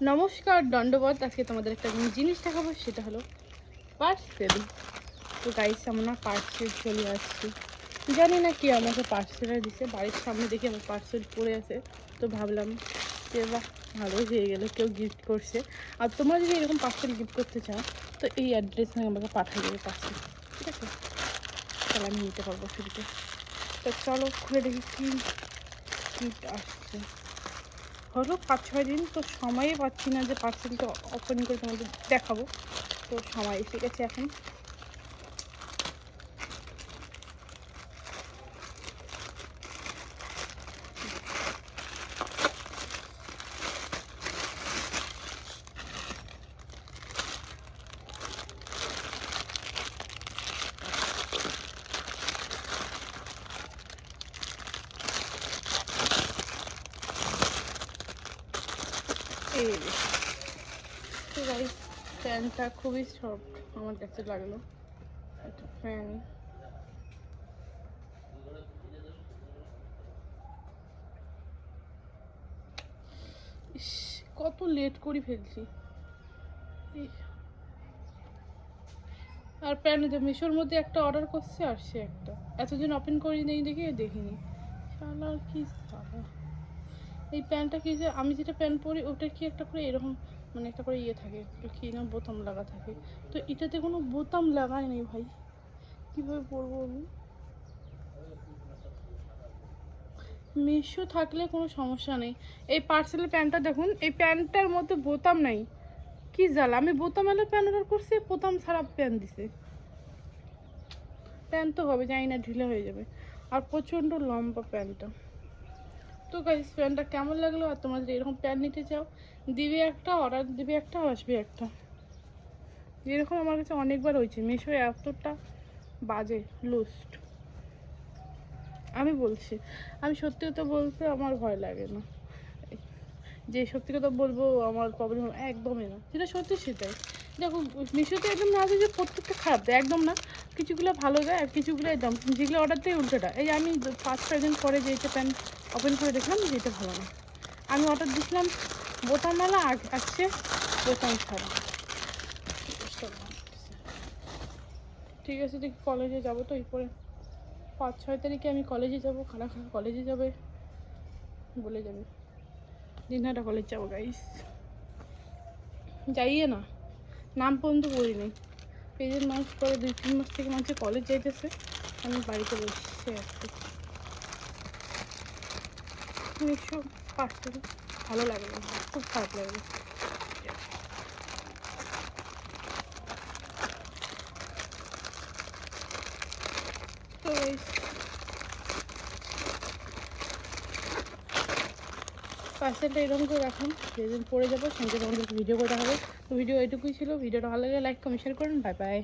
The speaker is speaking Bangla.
নমস্কার, দণ্ডবত। আজকে তোমাদের একটা জিনিস দেখাবো, সেটা হলো পার্সেল। তো গাইস, আমরা পার্সেল চলে আসছি। জানি না কি আমাকে পার্সেলটা দিছে, বাড়ির সামনে দেখে আমার পার্সেল পড়ে আছে। তো ভাবলাম যে বাহ, ভালোই হয়ে গেলো, কেউ গিফট করছে। আর তোমরা যদি এরকম পার্সেল গিফট করতে চাও তো এই অ্যাড্রেসে আমাকে পাঠিয়ে দেবে পার্সেল, ঠিক আছে? তাহলে আমি নিতে পারবো ফ্রিতে। তো চলো খুলে দেখি কি গিফট আসছে। হলো 5-6 দিন, তো সময়ই পাচ্ছি না যে পার্সেলটা ওপেন করে তোমাদের দেখাবো। তো সময় এসে গেছে এখন। এই তো গাইস, প্যান্টটা খুবই সফট আমার কাছে লাগলো। একটা ফ্যান, ইস কত লেট করে ফেলছি। আর প্যান্ট মিশোর মধ্যে একটা অর্ডার করছে, আসছে একটা, এতদিন ওপেন করি নেই দেখে দেখিনি। শালা কি শালা, এই প্যান্টটা কি যে আমি যেটা প্যান্ট পরি ওটা কি একটা করে এরকম মানে একটা করে ইয়ে থাকে, কি না বোতাম লাগা থাকে। তো এটাতে কোনো বোতাম লাগাই নেই ভাই, কীভাবে পরবো আমি? মিশো থাকলে কোনো সমস্যা নেই। এই পার্সেলের প্যান্টটা দেখুন, এই প্যান্টটার মধ্যে বোতাম নাই। কি জ্বালা, আমি বোতাম এলে প্যান্ট অর্ডার করছি, বোতাম ছাড়া প্যান্ট দিছে। প্যান্ট তো হবে, জানি না, ঢিলে হয়ে যাবে। আর প্রচণ্ড লম্বা প্যান্টটা। তো গাইস, প্যান্টটা কেমন লাগলো? আর তোমরা যদি এরকম প্যান্ট নিতে চাও, দিবে একটা, অর্ডার দিবে একটা, আসবে একটা। এরকম আমার কাছে অনেকবার হয়েছে। মিশো এতটা বাজে লুস্ট, আমি বলছি। আমি সত্যি কথা বলতে আমার ভয় লাগে না, যে সত্যি কথা বলবো আমার প্রবলেম একদমই না, যেটা সত্যি সেটাই। দেখো, মিশোতে একদম না যে প্রত্যেকটা খারাপ দেয়, একদম না। কিছুগুলো ভালো দেয় আর কিছুগুলো একদম, যেগুলো অর্ডার দেয় উল্টোটা। এই আমি 5-6 দিন পরে যে এটা প্যান্ট ওপেন করে দেখলাম যে এটা ভালো না। আমি অর্ডার দিয়েছিলাম বোতামওয়ালা, আসছে বোতাম ছাড়া। ঠিক আছে, দেখি কলেজে যাবো তো এরপরে 5-6 তারিখে আমি কলেজে যাবো। খালা কলেজে যাবে, বলে যাবে দিনহাটা কলেজ যাবো গাইস। যাইয়ে না, নাম পর্যন্ত পড়ি নেই। পেজের মাস পরে 2-3 মাস থেকে মানুষের কলেজ যাইতেছে, আমি বাড়িতে বসে আছি। মিশো পার্সেল ভালো লাগে না, খুব খারাপ লাগে। তো পার্সেলটা এরকম করে রাখুন, যেদিন পড়ে যাবো সেদিন আমাদের ভিডিও করে দেখাবো। তো ভিডিও এটুকুই ছিল। ভিডিওটা ভালো লাগে লাইক কমেন্ট শেয়ার করুন। Bye bye.